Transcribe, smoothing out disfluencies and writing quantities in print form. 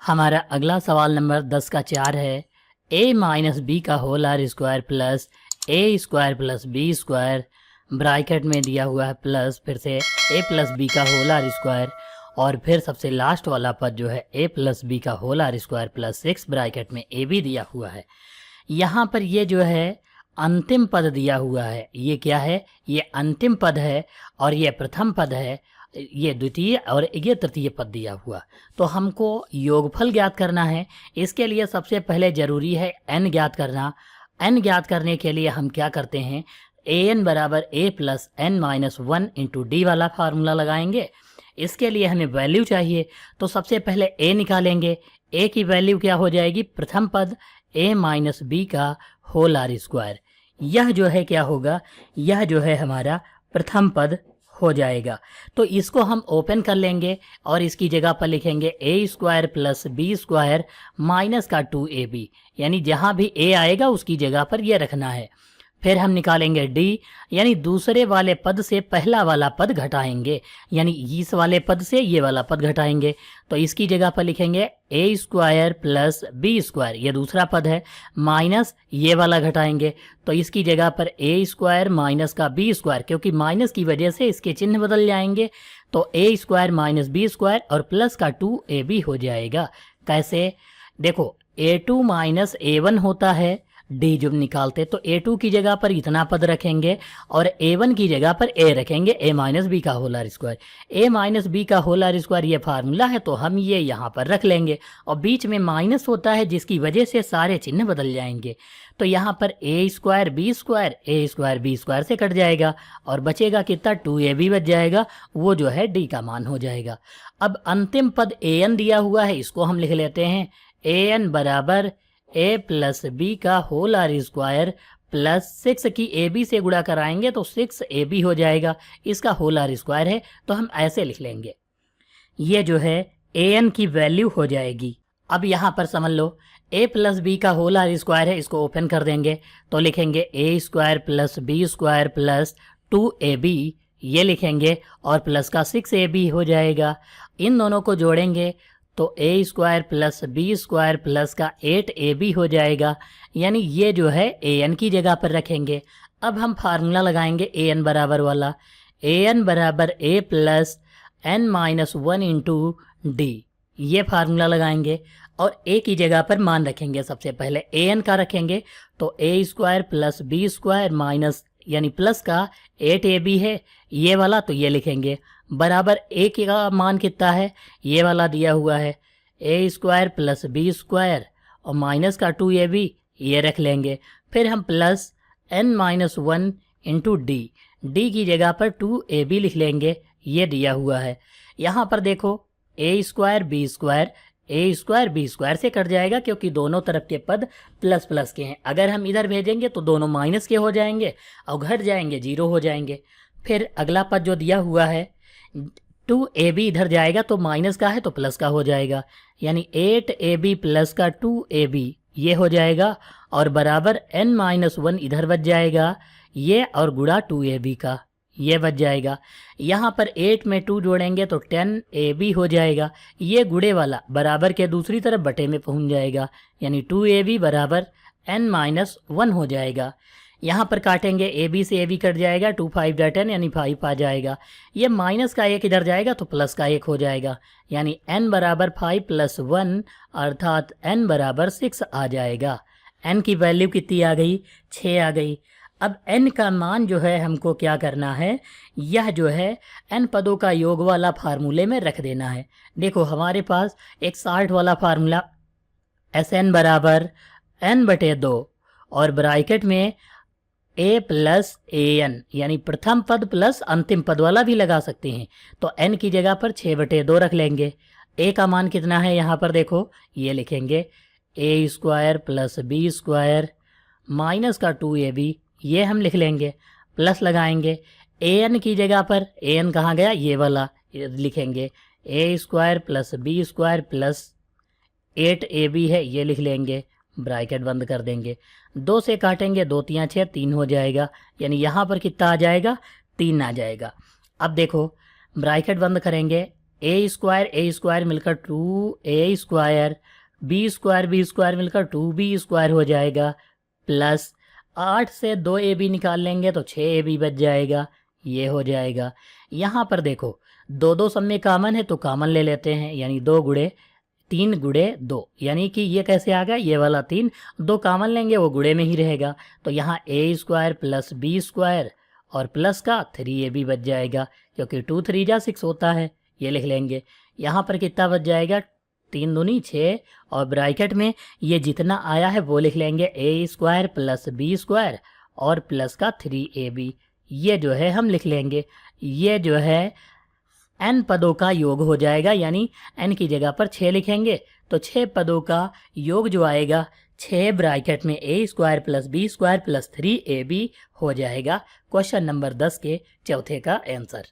हमारा अगला सवाल नंबर 10 का 4 है। a माइनस बी का होल आर square plus A square plus B square bracket में दिया हुआ है प्लस फिर से a प्लस बी का होल आर स्क्वायर और फिर सबसे लास्ट वाला पद जो है a प्लस बी का होल आर स्क्वायर प्लस 6 ब्रैकेट में a भी दिया हुआ है। यहाँ पर ये जो है अंतिम पद दिया हुआ है। ये क्या है? ये अंतिम पद है और ये प्रथम पद है, ये द्वितीय और ये तृतीय पद दिया हुआ। तो हमको योगफल ज्ञात करना है। इसके लिए सबसे पहले जरूरी है n ज्ञात करना। n ज्ञात करने के लिए हम क्या करते हैं, an बराबर a plus n minus 1 into D वाला फार्मूला लगाएंगे। इसके लिए हमें वैल्यू चाहिए, तो सबसे पहले a निकालेंगे। a की वैल्यू क्या हो जाएगी? प्रथम पद a माइनस बी का होल आर स्क्वायर। यह जो है क्या होगा? यह जो है हमारा प्रथम पद हो जाएगा। तो इसको हम ओपन कर लेंगे और इसकी जगह पर लिखेंगे A square plus B square minus का 2ab, यानी जहां भी a आएगा उसकी जगह पर यह रखना है। फिर हम निकालेंगे d, यानी दूसरे वाले पद से पहला वाला पद घटाएंगे, यानी इस वाले पद से ये वाला पद घटाएंगे। तो इसकी जगह पर लिखेंगे A square plus B square, ये दूसरा पद है, माइनस ये वाला घटाएंगे। तो इसकी जगह पर ए स्क्वायर माइनस का बी स्क्वायर, क्योंकि माइनस की वजह से इसके चिन्ह बदल जाएंगे। तो ए स्क्वायर माइनस बी स्क्वायर और प्लस का 2ab हो जाएगा। कैसे? देखो, a2 माइनस a1 होता है डी जब निकालते, तो a2 की जगह पर इतना पद रखेंगे और a1 की जगह पर a रखेंगे, a माइनस बी का होल आर स्क्वायर। a माइनस बी का होल आर स्क्वायर ये फार्मूला है, तो हम ये यहाँ पर रख लेंगे और बीच में माइनस होता है जिसकी वजह से सारे चिन्ह बदल जाएंगे। तो यहाँ पर a स्क्वायर बी स्क्वायर से कट जाएगा और बचेगा कितना? 2ab बच जाएगा, वो जो है d का मान हो जाएगा। अब अंतिम पद an दिया हुआ है, इसको हम लिख लेते हैं an बराबर a प्लस बी का होल आर स्क्वायर प्लस 6 की ab से गुणा कराएंगे तो 6ab हो जाएगा। इसका होल आर स्क्वायर है तो हम ऐसे लिख लेंगे। ये जो है an की वैल्यू हो जाएगी। अब यहाँ पर समझ लो a प्लस बी का होल आर स्क्वायर है, इसको ओपन कर देंगे तो लिखेंगे a square plus B square plus 2ab, ये लिखेंगे और प्लस का 6ab हो जाएगा। इन दोनों को जोड़ेंगे तो a square plus B square plus का 8ab हो जाएगा, यानी ये जो है an की जगह पर रखेंगे। अब हम फार्मूला लगाएंगे an बराबर वाला, an बराबर a plus n minus 1 into D, ये फार्मूला लगाएंगे और a की जगह पर मान रखेंगे। सबसे पहले an का रखेंगे तो a square plus B square minus यानी प्लस का 8ab है ये वाला, तो ये लिखेंगे बराबर a का मान कितना है? ये वाला दिया हुआ है a square plus B square और माइनस का 2ab, ये रख लेंगे। फिर हम plus n minus 1 into D, D की जगह पर 2ab लिख लेंगे, ये दिया हुआ है। यहाँ पर देखो a स्क्वायर बी स्क्वायर से कट जाएगा क्योंकि दोनों तरफ के पद प्लस प्लस के हैं। अगर हम इधर भेजेंगे तो दोनों माइनस के हो जाएंगे और घट जाएंगे, 0 हो जाएंगे। फिर अगला पद जो दिया हुआ है 2ab इधर जाएगा तो माइनस का है तो प्लस का हो जाएगा, यानी 8ab प्लस का 2ab ये हो जाएगा और बराबर n माइनस 1 इधर बच जाएगा ये और गुणा 2ab का ये बच जाएगा। यहाँ पर 8 में 2 जोड़ेंगे तो 10ab हो जाएगा, ये गुणे वाला बराबर के दूसरी तरफ बटे में पहुँच जाएगा, यानी 2ab बराबर n माइनस 1 हो जाएगा। यहाँ पर काटेंगे ab से ab कट जाएगा, 2 5 10 यानी 5 आ जाएगा। ये माइनस का 1 इधर जाएगा तो प्लस का 1 हो जाएगा, यानी n बराबर 5 प्लस 1 अर्थात n बराबर 6 आ जाएगा। n की वैल्यू कितनी आ गई? 6 आ गई। अब n का मान जो है हमको क्या करना है, यह जो है n पदों का योग वाला फार्मूले में रख देना है। देखो हमारे पास एक 60 वाला फार्मूला Sn बराबर n बटे 2 और ब्रैकेट में a प्लस an यानी प्रथम पद प्लस अंतिम पद वाला भी लगा सकते हैं। तो n की जगह पर 6 बटे 2 रख लेंगे। a का मान कितना है यहाँ पर देखो, ये लिखेंगे a square plus B square minus का 2ab, ये हम लिख लेंगे। प्लस लगाएंगे an की जगह पर, an कहाँ गया? ये वाला लिखेंगे a square plus B square plus 8ab है, ये लिख लेंगे, ब्रैकेट बंद कर देंगे। 2 से काटेंगे 2 3 6 3 हो जाएगा, यानी यहाँ पर कितना आ जाएगा? 3 आ जाएगा। अब देखो ब्रैकेट बंद करेंगे ए स्क्वायर मिलकर 2a स्क्वायर, बी स्क्वायर मिलकर 2b स्क्वायर हो जाएगा, प्लस 8 से 2ab निकाल लेंगे तो 6ab बच जाएगा, ये हो जाएगा। यहाँ पर देखो दो दो सब में कॉमन है तो कॉमन ले लेते हैं, यानी 3 गुणे 2, यानी कि ये कैसे आ गया, ये वाला 3, 2 कॉमन लेंगे वो गुणे में ही रहेगा, तो यहाँ a square plus b square और प्लस का 3ab बच जाएगा, क्योंकि 2 3 जा 6 होता है, ये लिख लेंगे। यहाँ पर कितना बच जाएगा, 3 दूनी 6, और ब्रैकेट में ये जितना आया है वो लिख लेंगे a square plus b square और प्लस का 3ab, ये जो है हम लिख लेंगे। ये जो है n पदों का योग हो जाएगा, यानी n की जगह पर 6 लिखेंगे तो 6 पदों का योग जो आएगा 6 ब्रैकेट में a square plus b square plus 3ab हो जाएगा। क्वेश्चन नंबर 10 के चौथे का आंसर।